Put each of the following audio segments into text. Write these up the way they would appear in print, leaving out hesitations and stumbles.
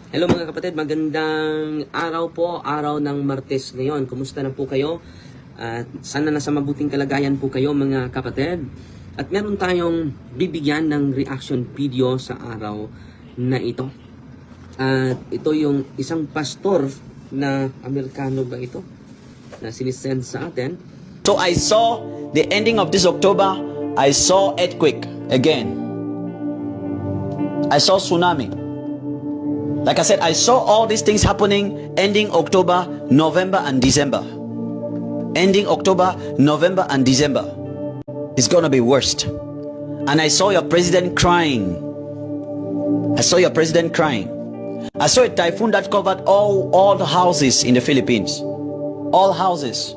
Hello mga kapatid, magandang araw po, araw ng Martes ngayon. Kumusta na po kayo? At sana nasa mabuting kalagayan po kayo mga kapatid. At meron tayong bibigyan ng reaction video sa araw na ito. At ito yung isang pastor na Amerikano ba ito? Na sinisend sa atin. So I saw the ending of this October, I saw earthquake again. I saw tsunami. Like I said, I saw all these things happening ending October, November and December. Ending October, November and December. It's gonna be worst. And I saw your president crying. I saw your president crying. I saw a typhoon that covered all the houses in the Philippines. All houses.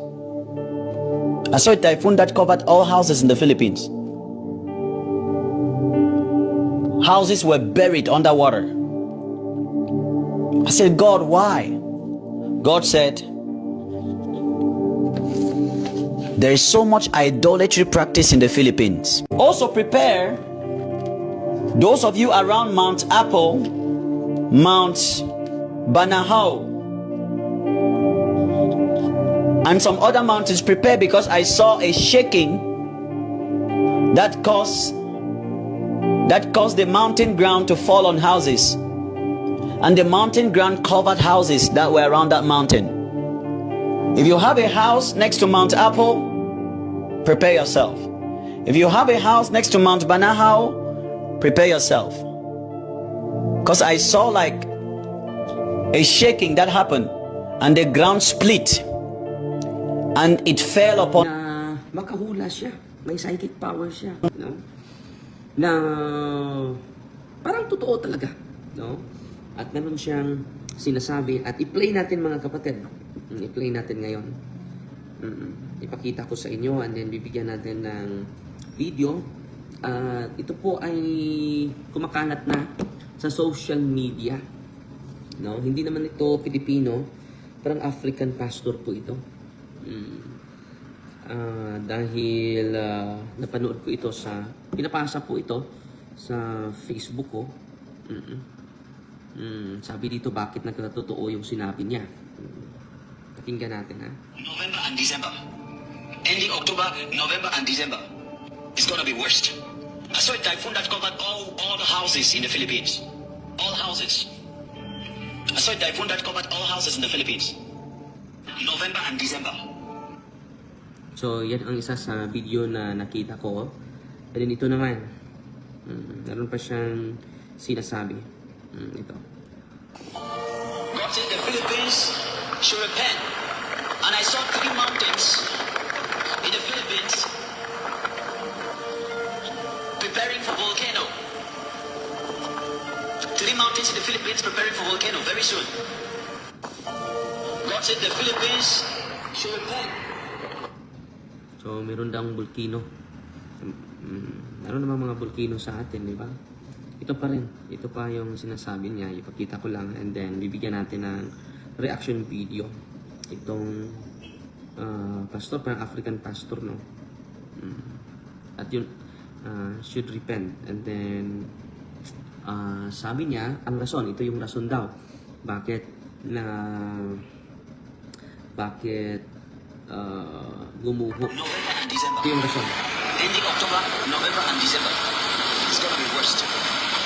I saw a typhoon that covered all houses in the Philippines. Houses were buried underwater. I said, God, why? God said, there is so much idolatry practice in the Philippines. Also prepare those of you around Mount Apple, Mount Banahao, and some other mountains. Prepare, because I saw a shaking that caused the mountain ground to fall on houses. And the mountain ground covered houses that were around that mountain. If you have a house next to Mount Apple, prepare yourself. If you have a house next to Mount Banahao, prepare yourself. Because I saw like a shaking that happened, and the ground split, and it fell upon. Na makahula siya, may psychic power siya, no? Na parang totoo talaga, no? At meron siyang sinasabi, at i-play natin mga kapatid. I-play natin ngayon. Ipakita ko sa inyo, and then bibigyan natin ng video. Ito po ay kumakalat na sa social media. No? Hindi naman ito Pilipino, parang African pastor po ito. Dahil napanood ko ito pinapasa po ito sa Facebook ko. Sabi dito, bakit nagkatotoo yung sinabi niya. Pakinggan natin, ha? November and December. Ending October, November and December. It's gonna be worst. I saw a typhoon that covered all the houses in the Philippines. All houses. I saw a typhoon that covered all houses in the Philippines. November and December. So, yan ang isa sa video na nakita ko. And then ito naman. Meron pa siyang sinasabi. Ito. God said the Philippines should repent. And I saw 3 mountains in the Philippines preparing for volcano. 3 mountains in the Philippines preparing for volcano very soon. God said the Philippines should repent. So, meron daw volcano. Meron namang mga volcano sa atin, di ba? Ito pa rin. Ito pa yung sinasabi niya. Ipakita ko lang, and then bibigyan natin ng reaction video. Itong pastor, parang African pastor, no? At yun, should repent. And then, sabi niya, ang rason, ito yung rason daw. Bakit gumuho. November and December. Ito yung rason. Ending October, November and December. It's gonna be worst.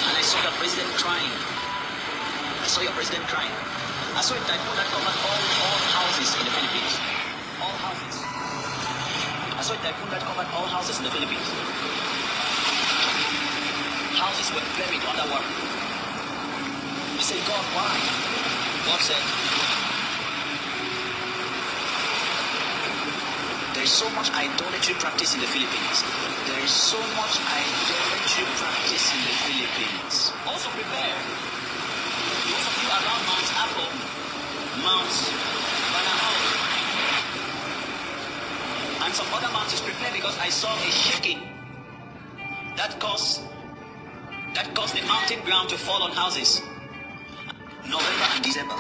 And I saw the president crying. I saw your president crying. I saw a typhoon that covered all houses in the Philippines. All houses. I saw a typhoon that covered all houses in the Philippines. Houses were buried underwater. You say, God, why? God said, there is so much idolatry practice in the Philippines. There is so much idolatry practice in the Philippines. Also prepare. Those of you around Mount Apple, Mount Banahao, and some other mountains, prepare, because I saw a shaking that caused the mountain ground to fall on houses. November and December.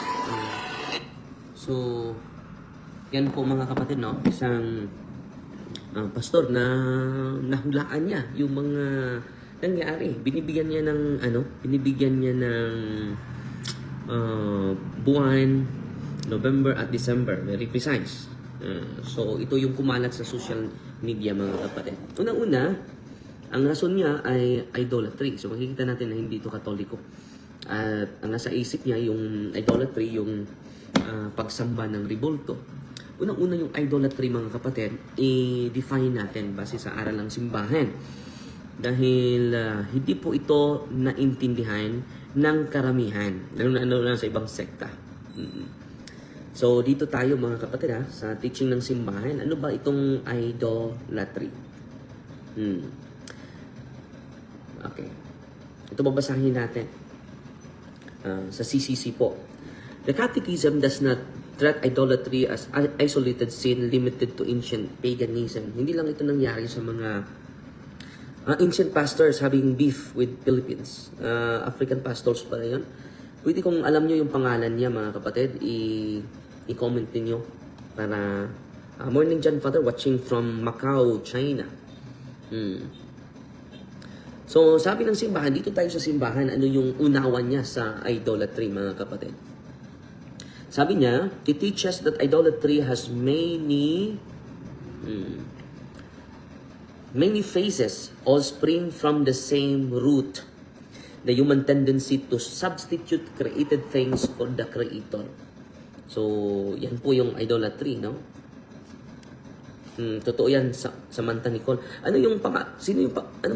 So, yan po mga kapatid, no? Isang pastor na nahulaan niya yung mga nangyari. Binibigyan niya ng buwan, November at December. Very precise. So, ito yung kumalat sa social media, mga kapatid. Unang-una, ang rason niya ay idolatry. So, makikita natin na hindi ito katoliko. At ang nasa isip niya, yung idolatry, yung pagsamba ng ribulto. Unang-una yung idolatry, mga kapatid, i-define natin base sa aral ng simbahan. Dahil hindi po ito naintindihan ng karamihan. Lalo na sa ibang sekta. So, dito tayo mga kapatid sa teaching ng simbahan. Ano ba itong idolatry? Okay. Ito babasahin natin sa CCC po. The Catechism does not treat idolatry as isolated sin limited to ancient paganism. Hindi lang ito nangyari sa mga ancient pastors having beef with Philippines. African pastors pa rin yun. Pwede kung alam nyo yung pangalan niya, mga kapatid, i-comment niyo para Morning John Father watching from Macau, China. So, sabi ng simbahan, dito tayo sa simbahan, ano yung unawan niya sa idolatry, mga kapatid. Sabi niya, it teaches that idolatry has many phases, all spring from the same root, the human tendency to substitute created things for the Creator. So, yan po yung idolatry, no? Totoo yan, Samantha Nicole. Anong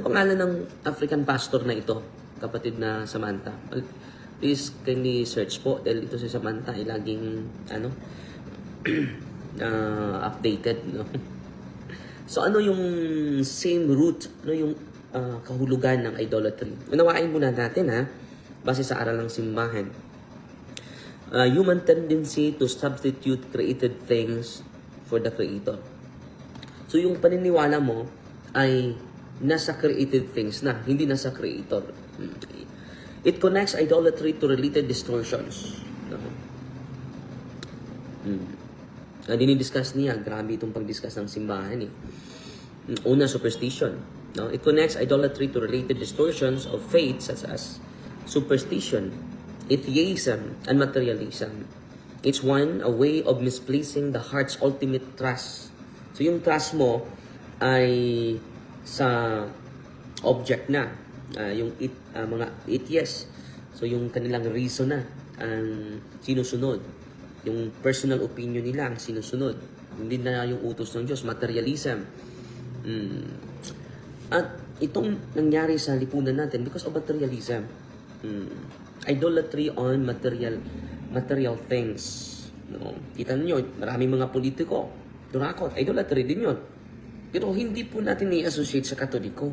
pangalan ng African pastor na ito, kapatid na Samantha? Please, kindly search po, dahil ito si Samantha ay laging, updated, no? So, ano yung same root? Ano yung kahulugan ng idolatry? Unawain muna natin, base sa aral ng simbahan. Human tendency to substitute created things for the Creator. So, yung paniniwala mo ay nasa created things na, hindi nasa Creator. It connects idolatry to related distortions. Dinidiscuss niya, grabe itong pag-discuss ng simbahan. Una, superstition. No? It connects idolatry to related distortions of faith such as superstition, atheism, and materialism. It's a way of misplacing the heart's ultimate trust. So yung trust mo ay sa object na, yung mga atheists. So yung kanilang reason na ang sinusunod. Yung personal opinion nila ang sinusunod. Hindi na yung utos ng Diyos, materialism. At itong nangyari sa lipunan natin because of materialism. Idolatry on material things. No? Kita niyo, maraming mga politiko, durakot, idolatry din yun. Pero hindi po natin i-associate sa Katoliko.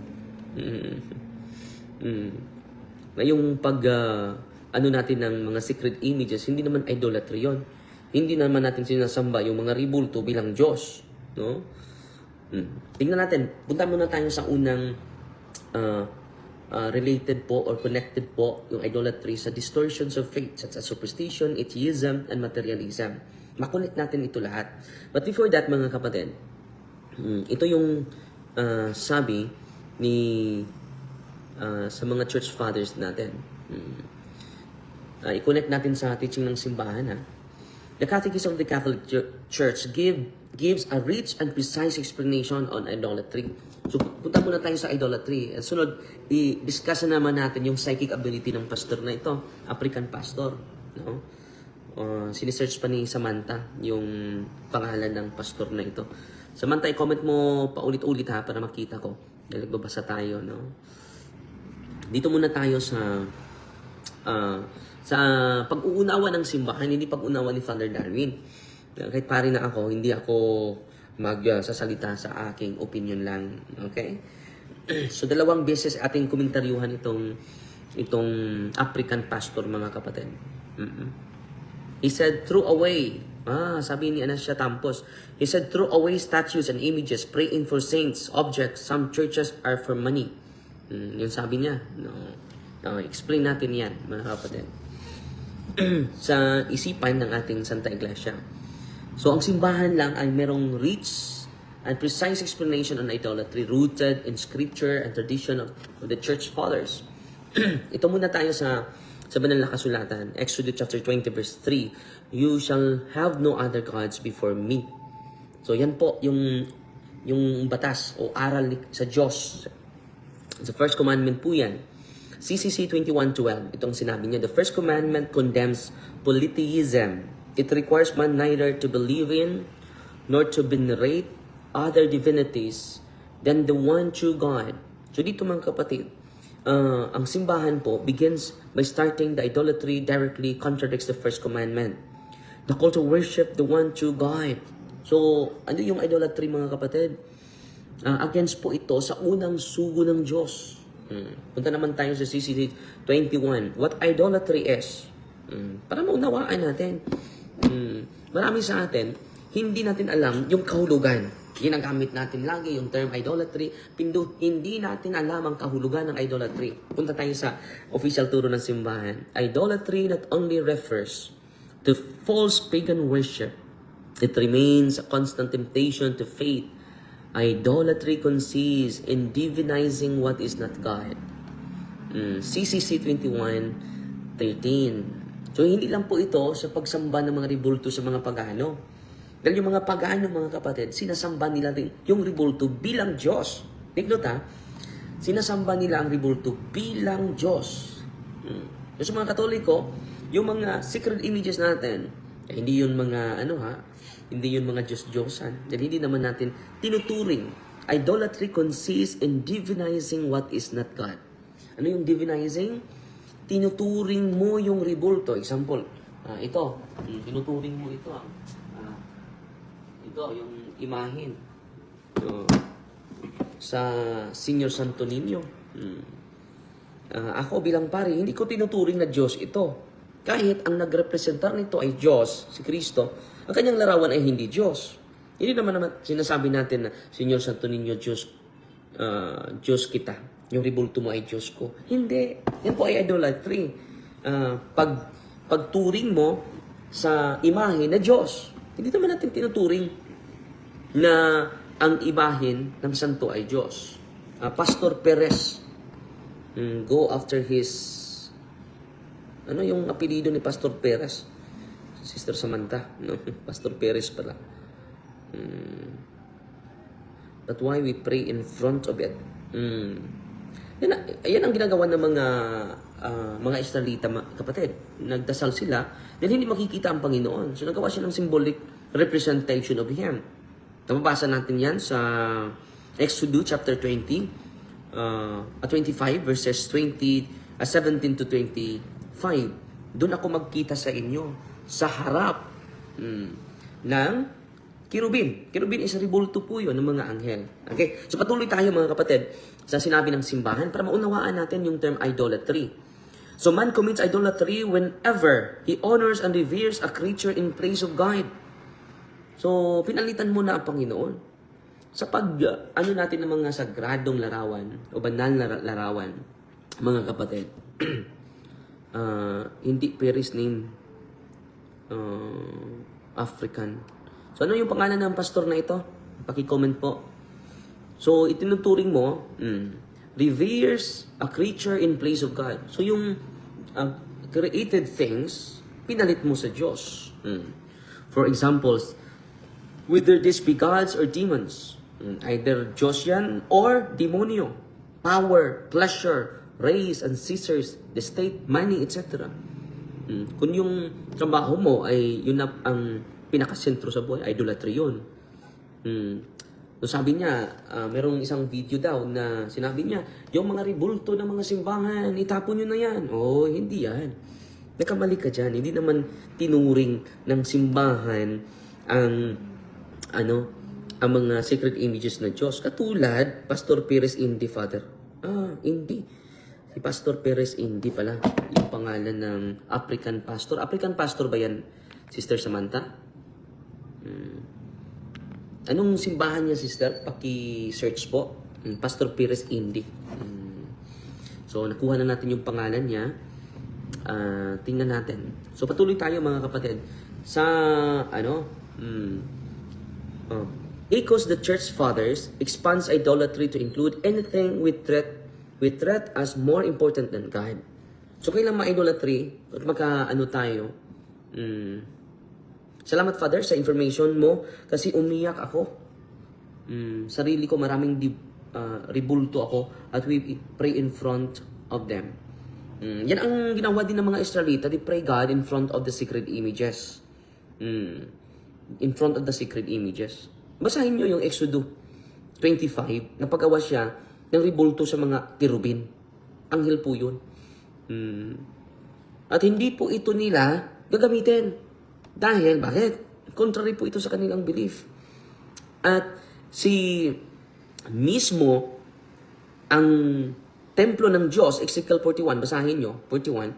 Na yung natin ng mga secret images, hindi naman idolatry yun. Hindi naman natin sinasamba yung mga ribulto bilang Diyos. No? Tingnan natin, punta muna tayo sa unang related po or connected po yung idolatry sa distortions of faith such as superstition, atheism, and materialism. Makulit natin ito lahat. But before that, mga kapatid, ito yung sabi ni sa mga church fathers natin. I-connect natin sa teaching ng simbahan. The Catechism of the Catholic Church gives a rich and precise explanation on idolatry. So, punta muna tayo sa idolatry. At sunod, i-discuss naman natin yung psychic ability ng pastor na ito, African pastor. No? Sinisearch pa ni Samantha yung pangalan ng pastor na ito. Samantha, i-comment mo paulit-ulit para makita ko. Dahil nagbabasa tayo. No? Dito muna tayo sa pag-uunawa ng simbahan, hindi pag-unawa ni Father Darwin. Kahit pare na ako, hindi ako magsasalita sa aking opinion lang. Okay? So, 2 beses ating komentaryuhan itong African pastor, mga kapatid. He said, throw away. Sabi ni Anastasia Tampos. He said, throw away statues and images, praying for saints, objects. Some churches are for money. Yung sabi niya. No. Explain natin yan, mga kapatid. Sa isipan ng ating Santa Iglesia. So, ang simbahan lang ay merong rich and precise explanation on idolatry rooted in scripture and tradition of the church fathers. Ito muna tayo sa Sa banal na kasulatan, Exodus chapter 20 verse 3, you shall have no other gods before me. So yan po yung batas o aral sa Diyos. Sa first commandment po yan. CCC 21:12, itong sinabi niya, the first commandment condemns polytheism. It requires man neither to believe in nor to venerate other divinities than the one true God. So dito mga kapatid, ang simbahan po begins by starting the idolatry directly contradicts the first commandment. The call to worship the one true God. So, ano yung idolatry mga kapatid? Against po ito sa unang sugo ng Diyos. Punta naman tayo sa CCD 21. What idolatry is? Para maunawaan natin. Marami sa atin, hindi natin alam yung kahulugan. Ginagamit natin lagi yung term idolatry. Hindi natin alam ang kahulugan ng idolatry. Punta tayo sa official turo ng simbahan. Idolatry not only refers to false pagan worship, it remains a constant temptation to faith. Idolatry consists in divinizing what is not God. CCC 21:13. So, hindi lang po ito sa pagsamba ng mga ribulto sa mga pagano. Dahil yung mga pagano, mga kapatid, sinasamba nila rin yung ribulto bilang Diyos. Take note ha, sinasamba nila ang ribulto bilang Diyos. So, sa mga Katoliko, yung mga sacred images natin, hindi yun mga hindi yun mga Diyos-Diyosan. Dahil hindi naman natin tinuturing. Idolatry consists in divinizing what is not God. Ano yung divinizing? Tinuturing mo yung ribulto. Example, ito. Tinuturing mo ito. Ito, yung imahin. Sa Senior Santo Niño. Ako bilang pari, hindi ko tinuturing na Diyos ito. Kahit ang nagrepresentar nito ay Diyos, si Kristo, ang kanyang larawan ay hindi Diyos. Hindi naman sinasabi natin na, Senyor Santo Niño, Diyos kita. Yung ribulto mo ay Diyos ko. Hindi. Yan po ay idolatry. Pagturing mo sa imahe na Diyos. Hindi naman natin tinuturing na ang imahin ng santo ay Diyos. Pastor Perez, go after his... Ano yung apelido ni Pastor Perez? Sister Samantha, no? Pastor Perez pala. But why we pray in front of it? Yan ang ginagawa ng mga Israelita, kapatid. Nagdasal sila dahil hindi makikita ang Panginoon. So nagawa siya ng symbolic representation of Him. Mabasa natin yan sa Exodus chapter 25 verses 17 to 25. Doon ako magkita sa inyo sa harap ng kirubin. Kirubin is ribulto po yun ng mga anghel. Okay? So patuloy tayo mga kapatid sa sinabi ng simbahan para maunawaan natin yung term idolatry. So man commits idolatry whenever he honors and reveres a creature in praise of God. So pinalitan mo na ang Panginoon. Sa ano natin ng mga sagradong larawan o banal na larawan, mga kapatid, hindi Paris name African. So ano yung pangalan ng pastor na ito? Paki-comment po. So itinuturing mo, reveres a creature in place of God. So yung created things, pinalit mo sa Diyos. For examples, whether this be gods or demons, either Diyos yan or demonyo, power, pleasure, race, ancestors, the state, money, etc. Kung yung trabaho mo ay yun ang pinakasentro sa buhay, idolatry yun. So sabi niya, merong isang video daw na sinabi niya, yung mga ribulto ng mga simbahan, itapon nyo na yan. Oh, hindi yan. Nakamali ka dyan. Hindi naman tinuring ng simbahan ang mga sacred images na Diyos. Katulad, Pastor Perez Indi, Father. Hindi. Si Pastor Perez Indi pala, yung pangalan ng African pastor. African pastor ba yan, Sister Samantha? Anong simbahan niya, Sister? Paki-search po. Pastor Perez Indi. So, nakuha na natin yung pangalan niya. Tingnan natin. So, patuloy tayo mga kapatid. Sa, Echoes the Church Fathers expands idolatry to include anything we treat as more important than God. So, kailan ma-idolatry at magka-ano tayo? Salamat, Father, sa information mo kasi umiyak ako. Sarili ko, maraming ribulto ako at we pray in front of them. Yan ang ginawa din ng mga Israelita. They pray God in front of the sacred images. In front of the sacred images. Basahin nyo yung Exodus 25, napagawa siya ng ribulto sa mga kerubin. Anghel po yun. At hindi po ito nila gagamitin. Dahil, bakit? Contrary po ito sa kanilang belief. At mismo ang templo ng Diyos, Ezekiel 41, basahin nyo, 41,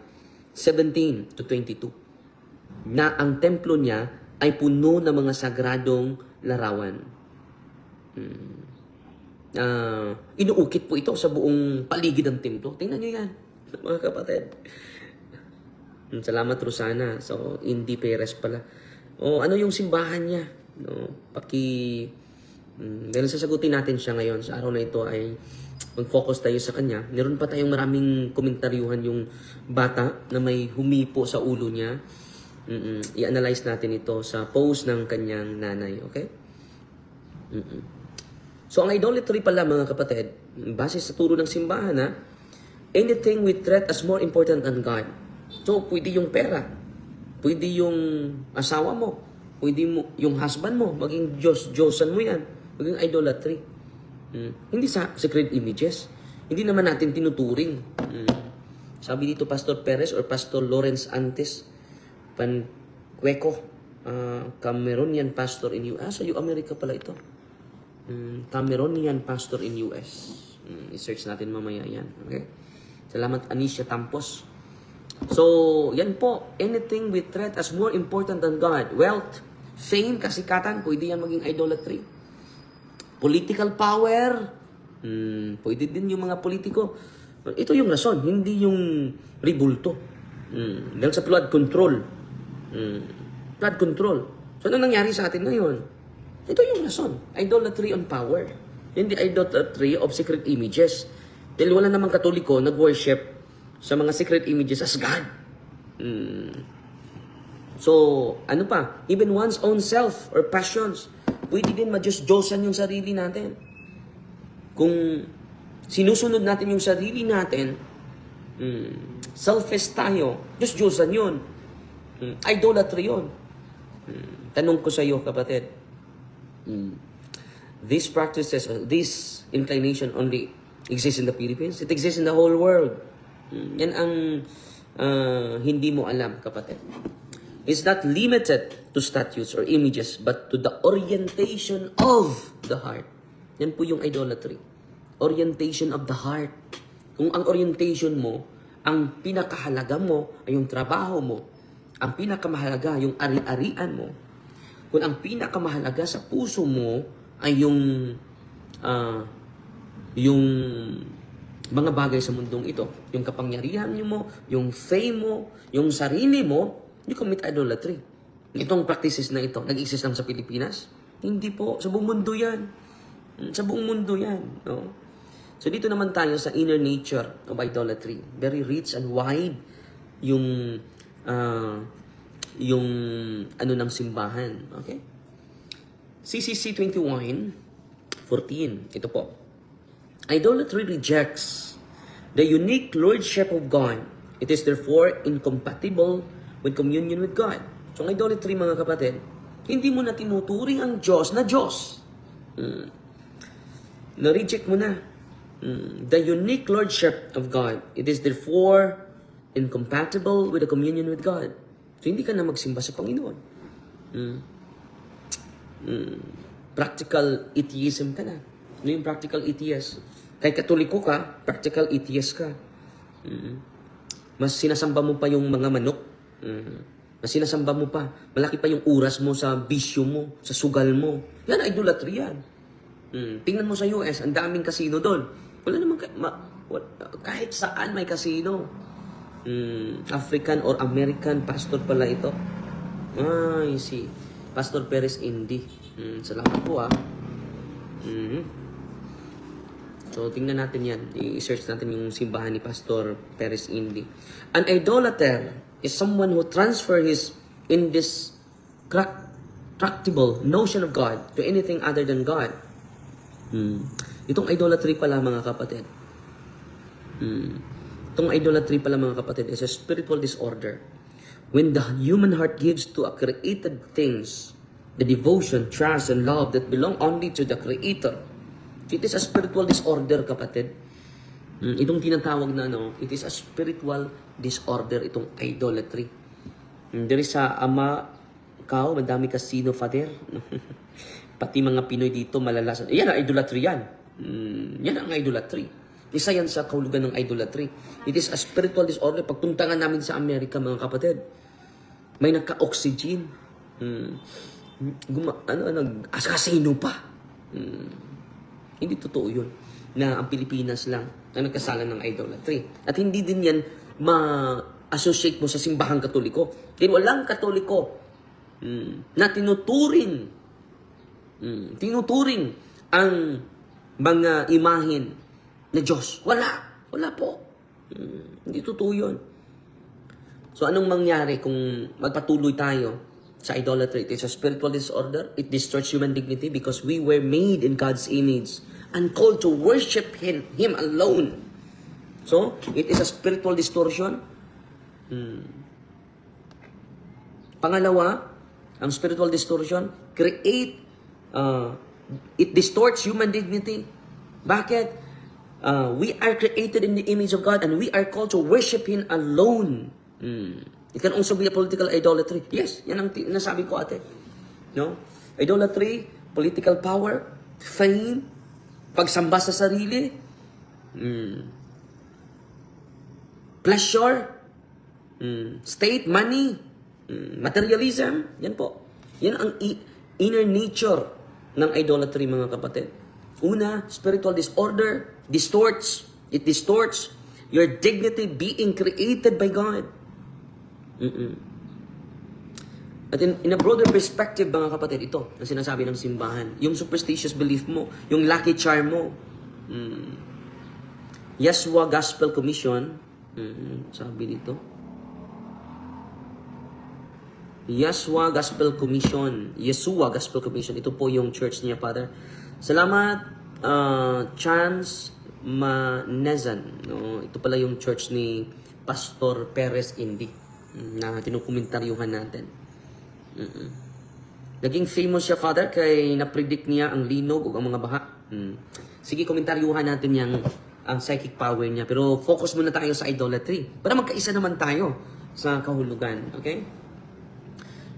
17 to 22, na ang templo niya ay puno ng mga sagradong larawan. Inuukit po ito sa buong paligid ng templo. Tingnan nyo yan, mga kapatid. Salamat, Rosana. So, Indy Perez pala. Ano yung simbahan niya? No? Dahil sasagutin natin siya ngayon sa araw na ito ay mag-focus tayo sa kanya. Meron pa tayong maraming komentaryuhan yung bata na may humipo sa ulo niya. I-analyze natin ito sa post ng kanyang nanay. Okay? So, ang idolatry pala, mga kapatid, base sa turo ng simbahan, anything we treat as more important than God. So, pwede yung pera, pwede yung asawa mo, pwede yung husband mo, maging Diyosan mo yan, maging idolatry. Hindi sa sacred images. Hindi naman natin tinuturing. Sabi dito, Pastor Perez or Pastor Lawrence Antes Pancueco, Cameroonian pastor in US. Sa America pala ito. Cameroonian pastor in US. I-search natin mamaya yan. Okay? Salamat, Anisha Tampos. So, yan po. Anything we treat as more important than God. Wealth, fame, kasikatan, pwede yan maging idolatry. Political power, pwede din yung mga politiko. Ito yung rason, hindi yung ribulto. Dahil sa flood control. Flood control. So, ano nangyari sa atin ngayon? Ito yung rason. Idolatry on power. Hindi idolatry of secret images. Dahil wala namang Katoliko nag-worship sa mga secret images as God. So, ano pa? Even one's own self or passions. Pwede din ma-Diyos-Diyosan yung sarili natin. Kung sinusunod natin yung sarili natin, selfish tayo, Diyos-Diyosan yun. Idolatry yun. Tanong ko sa iyo, kapatid, these practices, this inclination only exists in the Philippines? It exists in the whole world. Yan ang hindi mo alam, kapatid. It's not limited to statues or images, but to the orientation of the heart. Yan po yung idolatry. Orientation of the heart. Kung ang orientation mo, ang pinakahalaga mo ay yung trabaho mo, ang pinakamahalaga yung ari-arian mo, kung ang pinakamahalaga sa puso mo ay yung mga bagay sa mundong ito, yung kapangyarihan mo, yung fame mo, yung sarili mo, you commit idolatry. Itong practices na ito, nag-exist lang sa Pilipinas? Hindi po. Sa buong mundo yan. Sa buong mundo yan. No? So dito naman tayo sa inner nature of idolatry. Very rich and wide yung ano ng simbahan. Okay? CCC 21:14. Ito po. Idolatry rejects the unique lordship of God. It is therefore incompatible with communion with God. So, ang idolatry, mga kapatid, hindi mo na tinuturing ang Diyos na Diyos. Na-reject mo na. The unique lordship of God. It is therefore incompatible with the communion with God. So, hindi ka na magsimba sa Panginoon. Practical atheism ka na. Ano yung practical atheist? Kahit Katoliko ka, practical atheist ka. Mas sinasamba mo pa yung mga manok. Mas sinasamba mo pa. Malaki pa yung oras mo sa bisyo mo, sa sugal mo. Yan, idolatry yan. Tingnan mo sa US, ang daming casino doon. Wala naman, kahit saan may casino. African or American pastor pala ito. Ay, si Pastor Perez Indy. Salamat po, So, tingnan natin yan. I-search natin yung simbahan ni Pastor Perez Indi. An idolater is someone who transfer his indestructible notion of God to anything other than God. Itong idolatry pala, mga kapatid. Itong idolatry pala, mga kapatid, is a spiritual disorder. When the human heart gives to a created things the devotion, trust, and love that belong only to the Creator. It is a spiritual disorder, kapatid. Itong tinatawag na, it is a spiritual disorder, itong idolatry. There is sa madami casino, Father. Pati mga Pinoy dito, malalasan. Yan ang idolatry yan. Yan ang idolatry. Isa yan sa kahulugan ng idolatry. It is a spiritual disorder. Pagtuntangan namin sa Amerika, mga kapatid, may nagka-oxygen. Nag-asasino pa. Hindi totoo yun. Na ang Pilipinas lang ang nagkasala ng idolatry. At hindi din yan ma-associate mo sa simbahang Katoliko. Dahil walang Katoliko na tinuturing ang mga imahin na Diyos. Wala po. Hindi totoo yun. So anong mangyari kung magpatuloy tayo sa idolatry? It is a spiritual disorder. It distorts human dignity because we were made in God's image and called to worship Him alone. So, it is a spiritual distortion. Pangalawa, ang spiritual distortion, it distorts human dignity. Bakit? We are created in the image of God and we are called to worship Him alone. It can also be a political idolatry. Yes, yan ang nasabi ko, ate. No? Idolatry, political power, fame, pagsamba sa sarili, pleasure, state, money, materialism. Yan po. Yan ang inner nature ng idolatry, mga kapatid. Una, spiritual disorder, it distorts your dignity being created by God. At in a broader perspective, mga kapatid, ito ang sinasabi ng simbahan. Yung superstitious belief mo, yung lucky charm mo. Yeshua Gospel Commission, sabi dito. Yeshua Gospel Commission. Ito po yung church niya, Father. Salamat, Chance Manezan. No? Ito pala yung church ni Pastor Perez Indi na tinukomentaryuhan natin. Naging famous siya, Father, kay na-predict niya ang linog o ang mga baha. Sige, komentaryuhan natin ang psychic power niya. Pero focus muna tayo sa idolatry para magkaisa naman tayo sa kahulugan. Okay?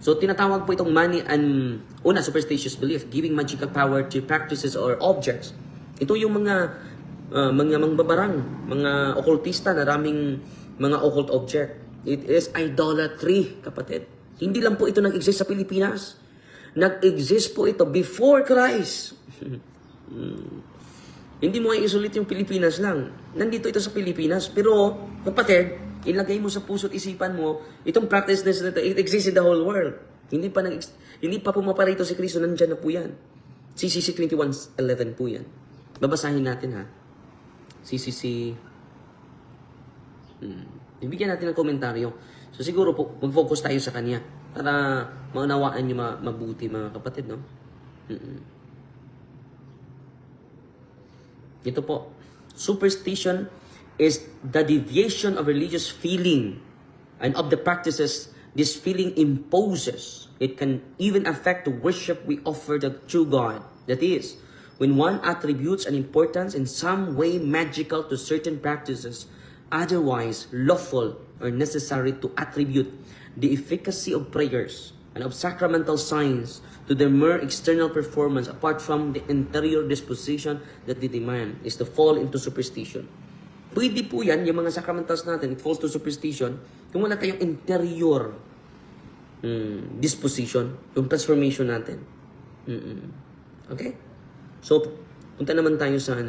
So, tinatawag po itong money and superstitious belief, giving magical power to practices or objects. Ito yung mga mangbabarang, mga occultista na raming mga occult object. It is idolatry, kapatid. Hindi lang po ito nag-exist sa Pilipinas. Nag-exist po ito before Christ. Hindi mo i-isolate yung Pilipinas lang. Nandito ito sa Pilipinas. Pero, kapatid, ilagay mo sa puso't isipan mo, itong practice na ito, it exists in the whole world. Hindi pa pumaparito si Kristo, nandyan na po yan. CCC 21:11 po yan. Babasahin natin, ha. CCC... Ibigyan natin ng komentaryo. So siguro po, mag-focus tayo sa kanya para maunawaan nyo mabuti, mga kapatid, no? Ito po. Superstition is the deviation of religious feeling and of the practices this feeling imposes. It can even affect the worship we offer the true God. That is, when one attributes an importance in some way magical to certain practices, otherwise lawful or necessary to attribute the efficacy of prayers and of sacramental signs to their mere external performance apart from the interior disposition that they demand is to fall into superstition. Pwede po yan, yung mga sacramentals natin, it falls to superstition kung wala tayong interior disposition, yung transformation natin. Okay? So, punta naman tayo sa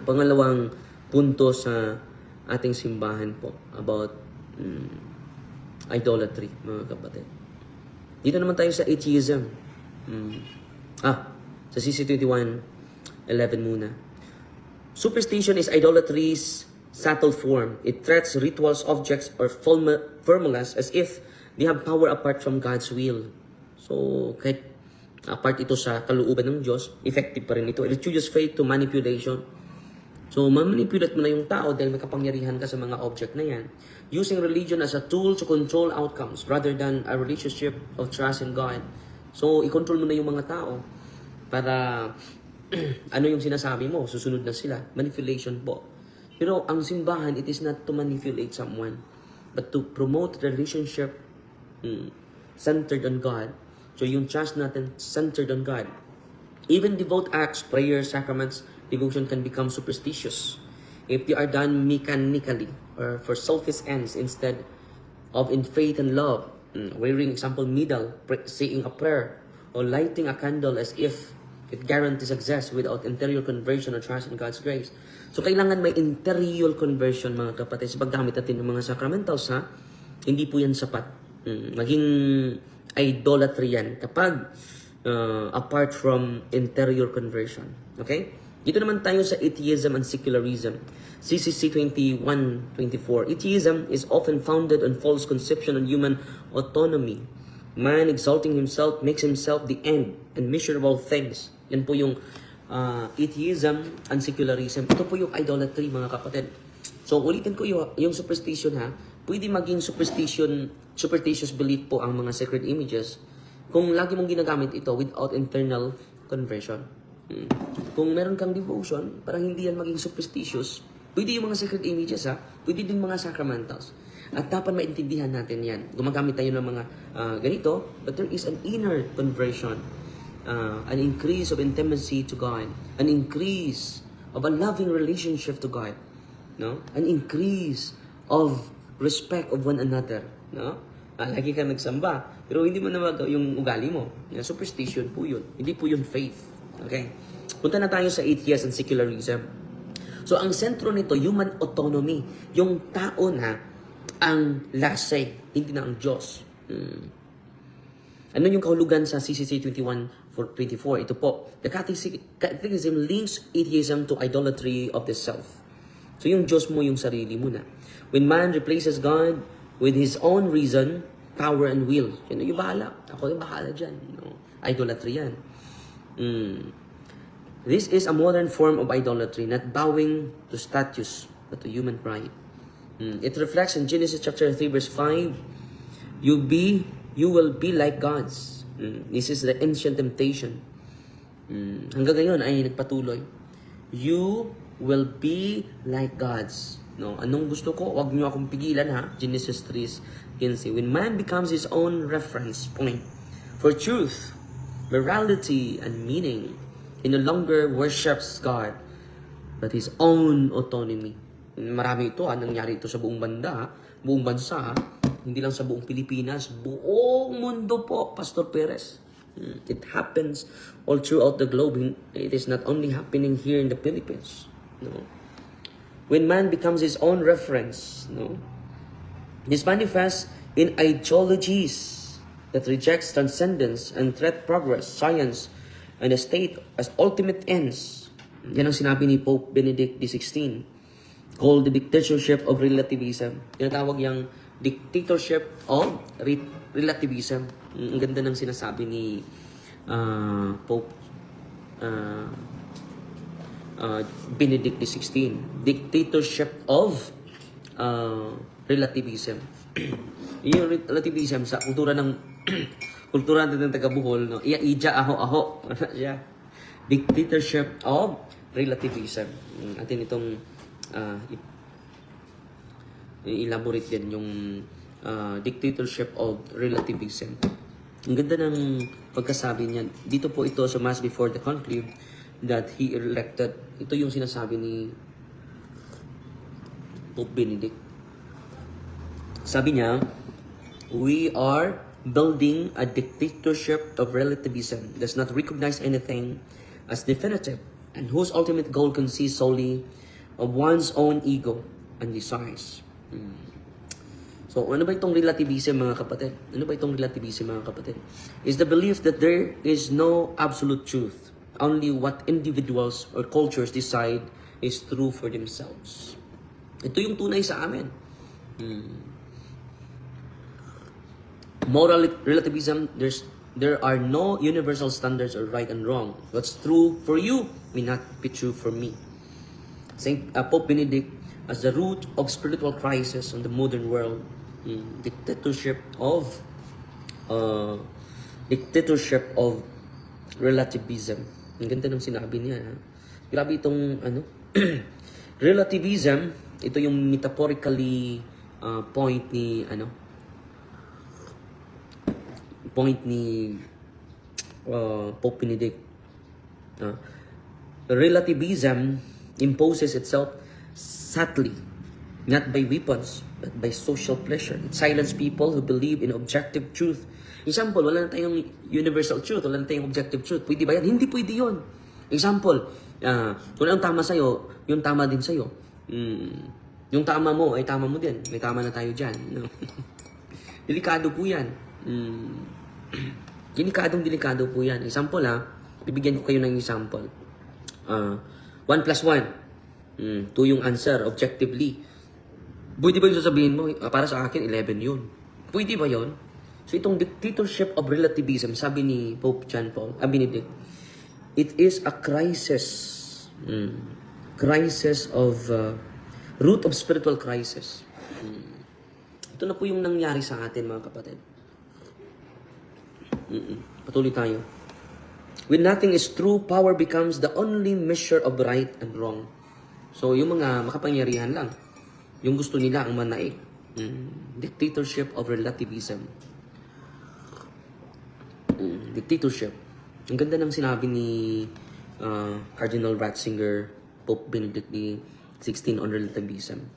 pangalawang punto sa ating simbahan po about idolatry, mga kapatid. Dito naman tayo sa atheism. Sa CC21, 11 muna. Superstition is idolatry's subtle form. It treats rituals, objects, or formulas as if they have power apart from God's will. So, kahit apart ito sa kalooban ng Diyos, effective pa rin ito. It reduces faith to manipulation. So, mamanipulate mo na yung tao dahil may kapangyarihan ka sa mga object na yan. Using religion as a tool to control outcomes rather than a relationship of trust in God. So, i-control mo na yung mga tao para ano yung sinasabi mo, susunod na sila. Manipulation po. Pero ang simbahan, it is not to manipulate someone, but to promote relationship centered on God. So yung trust natin centered on God. Even devout acts, prayers, sacraments, devotion can become superstitious if they are done mechanically or for selfish ends instead of in faith and love. Wearing example medal, saying a prayer, or lighting a candle as if it guarantees success without interior conversion or trust in God's grace. So, kailangan may interior conversion, mga kapatid, sa paggamit natin ng mga sacramentals, ha? Hindi po yan sapat. Maging idolatry yan kapag apart from interior conversion. Okay? Dito naman tayo sa atheism and secularism. CCC 21:24. Atheism is often founded on false conception on human autonomy. Man exalting himself makes himself the end and measure of all things. Yan po yung atheism and secularism. Ito po yung idolatry, mga kapatid. So, ulitin ko yung superstition, ha. Pwede maging superstitious belief po ang mga sacred images kung lagi mong ginagamit ito without internal conversion. Kung meron kang devotion, parang hindi yan maging superstitious. Pwede yung mga sacred images, ha. Pwede din mga sacramentals. At dapat maintindihan natin yan. Gumagamit tayo ng mga ganito, but there is an inner conversion. An increase of intimacy to God, an increase of a loving relationship to God, no? An increase of respect of one another, no? Lagi ka nagsamba, pero hindi mo na yung ugali mo. Superstition po yun. Hindi po yun faith. Okay? Punta na tayo sa atheism and secularism. So, ang sentro nito, human autonomy. Yung tao na ang last say, hindi na ang Diyos. Ano yung kahulugan sa CCC 21:24? Ito po, the Catechism links atheism to idolatry of the self. So yung Diyos mo, yung sarili mo na. When man replaces God with his own reason, power, and will, yun yung bahala. Ako yung bahala dyan. No? Idolatry yan. This is a modern form of idolatry, not bowing to status, but to human pride. It reflects in Genesis chapter 3 verse 5, you will be like gods. This is the ancient temptation. Hanggang ngayon ay nagpatuloy. You will be like gods. No, anong gusto ko? Huwag niyo akong pigilan, ha. Genesis 3:15. When man becomes his own reference point for truth, morality, and meaning, he no longer worships God, but his own autonomy. Marami ito, nangyari ito sa buong bansa, ha? Hindi lang sa buong Pilipinas, buong mundo po, Pastor Perez. It happens all throughout the globe. It is not only happening here in the Philippines. No? When man becomes his own reference, no? This manifests in ideologies that rejects transcendence and threat progress, science, and the state as ultimate ends. Yan ang sinabi ni Pope Benedict XVI, called the dictatorship of relativism. Tinatawag yung dictatorship of relativism. Ang ganda ng sinasabi ni Pope Benedict XVI. Dictatorship of relativism. Yung relativism sa kultura ng kultura ng taga-Bohol, no? Ija aho-aho. Dictatorship of relativism. Atin itong elaborate din yung dictatorship of relativism. Ang ganda ng pagkasabi niya. Dito po ito sa Mass before the conclave that he elected. Ito yung sinasabi ni Pope Benedict. Sabi niya, we are building a dictatorship of relativism that does not recognize anything as definitive and whose ultimate goal consists solely of one's own ego and desires. So, ano ba itong relativism, mga kapatid? Ano ba itong relativism, mga kapatid? Is the belief that there is no absolute truth only what individuals or cultures decide is true for themselves. Ito yung tunay sa amin. Moral relativism, there are no universal standards or right and wrong. What's true for you may not be true for me. Pope Benedict, as the root of spiritual crisis in the modern world, dictatorship of relativism. Ang ganda ng sinabi niya. Ha? Grabe itong relativism. Ito yung metaphorically point ni Pope Benedict. Relativism imposes itself subtly, not by weapons, but by social pressure. It silences people who believe in objective truth. Example, wala na tayong universal truth, wala na tayong objective truth. Pwede ba yan? Hindi pwede yun. Example, kung anong tama sa'yo, yung tama din sa'yo. Yung tama mo, ay tama mo din. May tama na tayo dyan. No? Delikado po yan. Delikado po yan. Example bibigyan ko kayo ng example. 1 plus 1. 2 yung answer, objectively. Pwede ba yung sasabihin mo, para sa akin, 11 yun. Pwede ba yun? So itong dictatorship of relativism, sabi ni Pope John Paul, Benedict, it is a crisis. Crisis of, root of spiritual crisis. Ito na po yung nangyari sa atin, mga kapatid. Patuloy tayo. When nothing is true, power becomes the only measure of right and wrong. So, yung mga makapangyarihan lang. Yung gusto nila ang manaig. Dictatorship of relativism. Dictatorship. Ang ganda ng sinabi ni Cardinal Ratzinger, Pope Benedict XVI on relativism.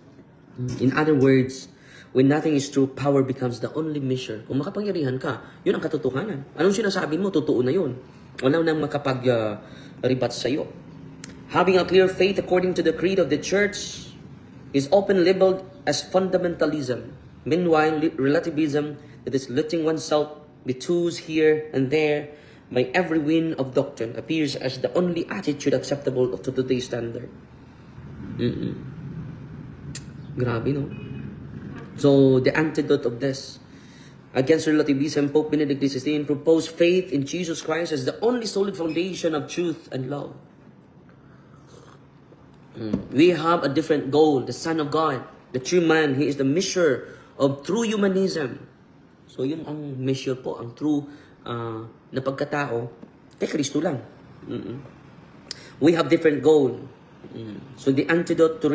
In other words, when nothing is true, power becomes the only measure. Kung makapangyarihan ka, yun ang katotohanan. Anong sinasabi mo, totoo na yun. Wala nang makapag-ribat sa'yo. Having a clear faith according to the creed of the church is often labeled as fundamentalism. Meanwhile, relativism, that is letting oneself be tossed here and there by every wind of doctrine, appears as the only attitude acceptable to today's standard. Grabe, no? So, the antidote of this against relativism, Pope Benedict XVI proposed faith in Jesus Christ as the only solid foundation of truth and love. We have a different goal, the Son of God, the true man. He is the measure of true humanism. So, yun ang measure po, ang true na pagkatao kay Kristo lang. We have different goal. So, the antidote to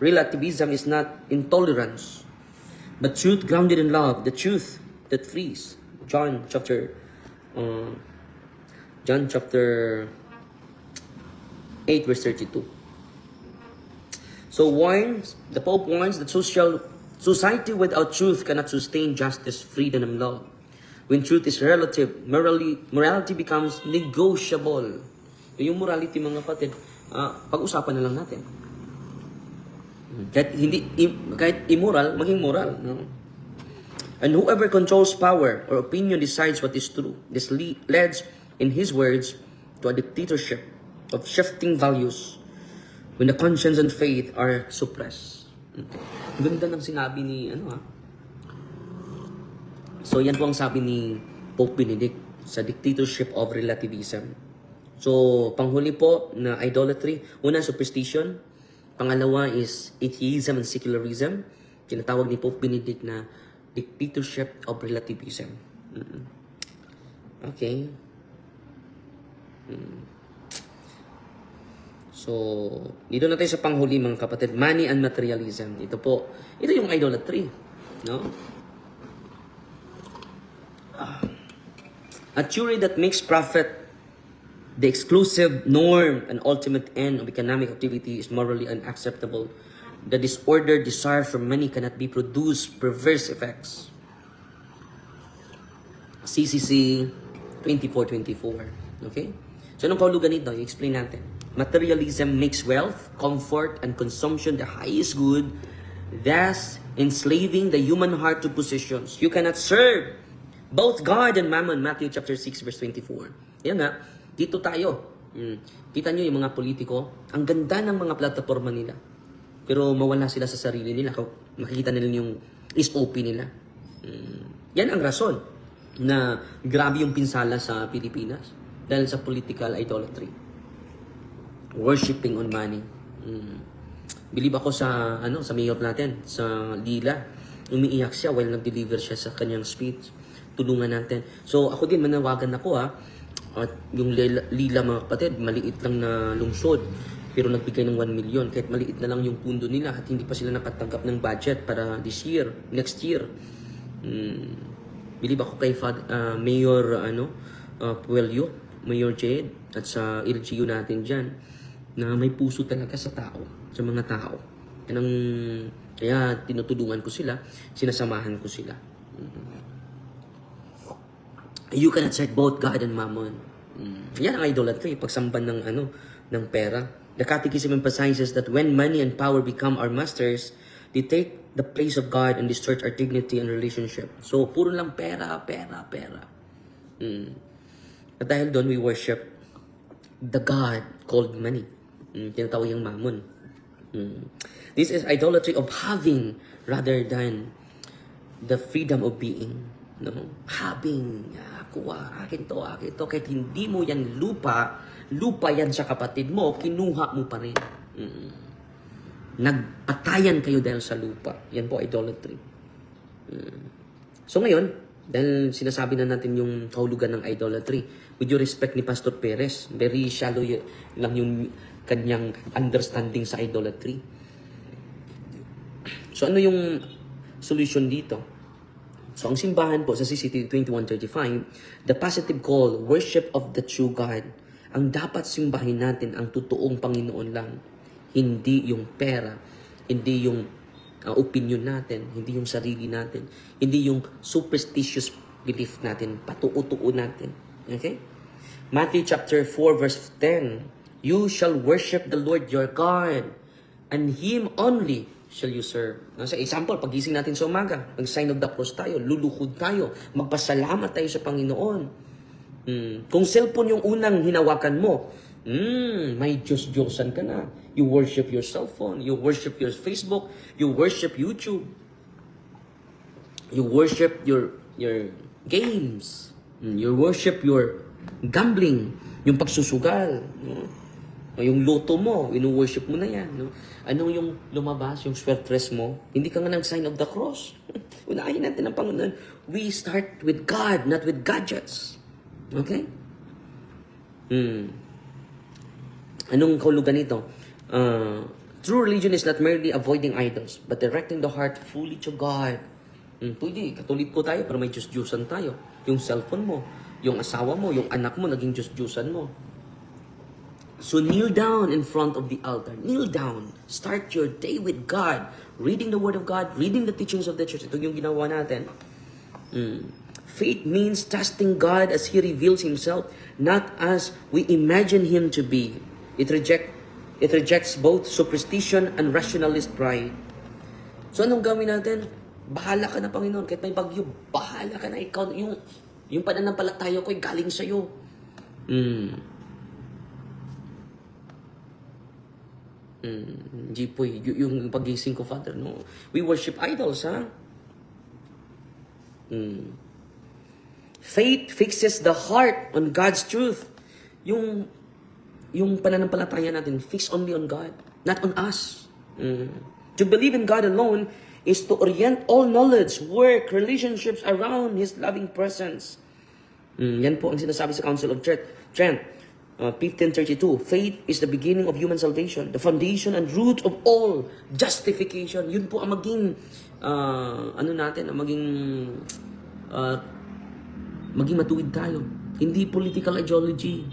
relativism is not intolerance, but truth grounded in love, the truth that frees. John chapter 8 verse 32. So the Pope warns that society without truth cannot sustain justice, freedom, and love. When truth is relative, morality becomes negotiable. Yung morality, mga kapatid, pag-usapan na lang natin. Kahit immoral, maging moral. No? And whoever controls power or opinion decides what is true. This leads, in his words, to a dictatorship of shifting values when the conscience and faith are suppressed. Okay. Ganda ng sinabi ni, So, yan po ang sabi ni Pope Benedict sa dictatorship of relativism. So, panghuli po na idolatry. Una, superstition. Pangalawa is atheism and secularism. Tinatawag ni Pope Benedict na dictatorship of relativism. Okay. So, dito na tayo sa panghuli, mga kapatid. Money and materialism. Ito yung idolatry. No? A theory that makes profit the exclusive norm and ultimate end of economic activity is morally unacceptable. The disordered desire for money cannot be produced perverse effects. CCC 2424. Okay? So, anong kahulugan nito? I-explain natin. Materialism makes wealth, comfort, and consumption the highest good, thus enslaving the human heart to possessions. You cannot serve both God and mammon. Matthew chapter 6 verse 24. Yan nga, dito tayo. Kita nyo yung mga politiko, ang ganda ng mga plataforma nila. Pero mawala sila sa sarili nila. Makikita nila yung SOP nila. Yan ang rason na grabe yung pinsala sa Pilipinas dahil sa political idolatry. Worshipping on money. Believe ako sa sa mayor natin, sa Lila. Umiiyak siya while nag-deliver siya sa kanyang speech. Tulungan natin. So ako din manawagan ako at yung Lila mga kapatid, maliit lang na lungsod pero nagbigay ng 1 million kahit maliit na lang yung pundo nila at hindi pa sila nakatanggap ng budget para next year. Believe ako kay Mayor Puello, Mayor Jade at sa LGU natin diyan na may puso talaga sa tao, sa mga tao. Yan ang kaya tinutulungan ko sila, sinasamahan ko sila. You cannot serve both God and Mammon. Yan ang idolatry, pagsamban ng pera. The Catechism emphasizes that when money and power become our masters, they take the place of God and distort our dignity and relationship. So, puro lang pera. At dahil doon, we worship the God called money. Tinatawag yung Mammon. This is idolatry of having rather than the freedom of being. No? Having, akin to. Kahit hindi mo yan lupa yan sa kapatid mo, kinuha mo pa rin. Nagpatayan kayo dahil sa lupa. Yan po, idolatry. So ngayon, dahil sinasabi na natin yung kahulugan ng idolatry, with your respect ni Pastor Perez, very shallow lang yung kanyang understanding sa idolatry. So ano yung solution dito? So ang simbahan po sa CCT 2135, the positive call, worship of the true God. Ang dapat simbahin natin ang totoong Panginoon lang. Hindi yung pera, hindi yung opinion natin, hindi yung sarili natin, hindi yung superstitious belief natin, patuo-tuo natin. Okay? Matthew chapter 4 verse 10, you shall worship the Lord your God, and Him only shall you serve. Sa example, pagising natin sa umaga, mag-sign of the cross tayo, luluhod tayo, magpasalamat tayo sa Panginoon. Kung cellphone yung unang hinawakan mo, may Diyos-Diyosan ka na. You worship your cellphone, you worship your Facebook, you worship YouTube, you worship your games, you worship your gambling, yung pagsusugal, yung loto mo, inu-worship mo na yan. No? Ano yung lumabas, yung sweatress mo? Hindi ka nga nag-sign of the cross. Unahin natin ang Panginoon. We start with God, not with gadgets. Okay? Anong kahulugan nito? True religion is not merely avoiding idols, but directing the heart fully to God. Pwede, katulit ko tayo, pero may Diyos-Diyosan tayo. Yung cellphone mo, yung asawa mo, yung anak mo, naging Diyos-Diyosan mo. So kneel down in front of the altar. Kneel down. Start your day with God. Reading the Word of God, reading the teachings of the church. Ito yung ginawa natin. Faith means trusting God as He reveals Himself, not as we imagine Him to be. It rejects both superstition and rationalist pride. So anong gawin natin? Bahala ka na, Panginoon. Kahit may bagyo, bahala ka na. Ikaw, yung pananampalataya ko ay galing sa'yo. Hindi po, yung pagising ko, Father, no? We worship idols, ha? Faith fixes the heart on God's truth. Yung pananampalataya natin, fix only on God, not on us. To believe in God alone is to orient all knowledge, work, relationships around His loving presence. Yan po ang sinasabi sa Council of Trent, 1532. Faith is the beginning of human salvation, the foundation and root of all justification. Yun po ang maging, maging matuwid tayo. Hindi political ideology.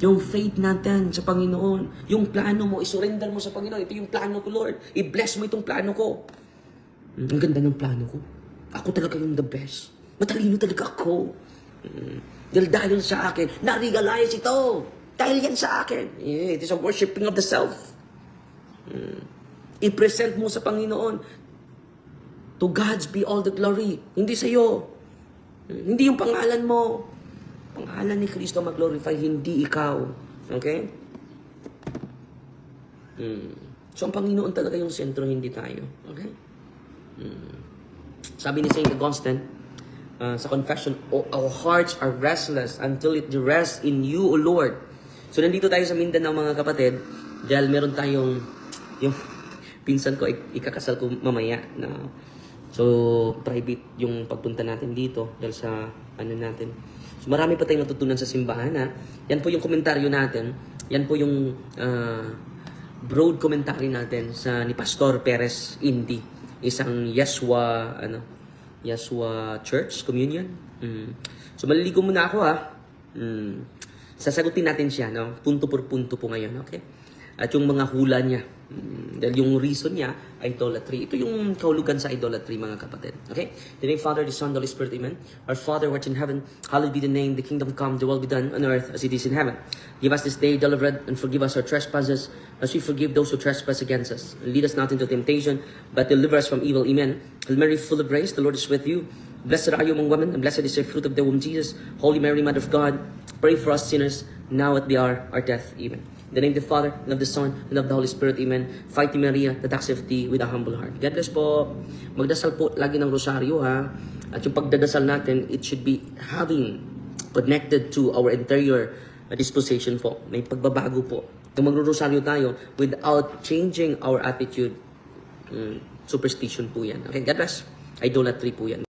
Yung faith natin sa Panginoon. Yung plano mo, isurrender mo sa Panginoon. Ito yung plano ko, Lord. I-bless mo itong plano ko. Ang ganda ng plano ko. Ako talaga yung the best. Matalino talaga ako. Dahil sa akin, na-realize ito. Dahil yan sa akin. It is a worshiping of the self. I-present mo sa Panginoon. To God's be all the glory. Hindi sa'yo. Hindi yung pangalan mo. Pangalan ni Kristo mag-glorify, hindi ikaw. Okay? So, ang Panginoon talaga yung sentro, hindi tayo. Okay? Sabi ni St. Augustine, sa confession, our hearts are restless until it rests in you, O Lord. So, nandito tayo sa Mindanao, mga kapatid, dahil meron tayong, yung pinsan ko, ikakasal ko mamaya na, so, private yung pagpunta natin dito, dahil sa, natin. So, marami pa tayong natutunan sa simbahan, ha? Yan po yung komentaryo natin, yan po yung, broad commentary natin sa ni Pastor Perez Indi, isang Yeshua Church Communion. So maliligo muna ako, ha. Sasagutin natin siya, no? Punto por punto po ngayon, okay? At yung mga hula niya, dahil yung reason niya ay idolatry. Ito yung kahulugan sa idolatry, mga kapatid. Okay? The name Father, the Son, the Holy Spirit, Amen. Our Father, who art in heaven, hallowed be the name. The kingdom come, the will be done on earth as it is in heaven. Give us this day daily bread, and forgive us our trespasses, as we forgive those who trespass against us. And lead us not into temptation, but deliver us from evil. Amen. Hail Mary, full of grace, the Lord is with you. Blessed are you among women, and blessed is the fruit of the womb, Jesus. Holy Mary, Mother of God, pray for us sinners, now at the hour of our death. Amen. In the name of the Father, and of the Son, and of the Holy Spirit. Amen. Fight Maria, that accepts thee with a humble heart. God bless po. Magdasal po lagi ng rosaryo, ha. At yung pagdadasal natin, it should be having connected to our interior disposition po. May pagbabago po. Kung magro-rosaryo tayo without changing our attitude, superstition po yan. Okay, God bless. Idolatry po yan.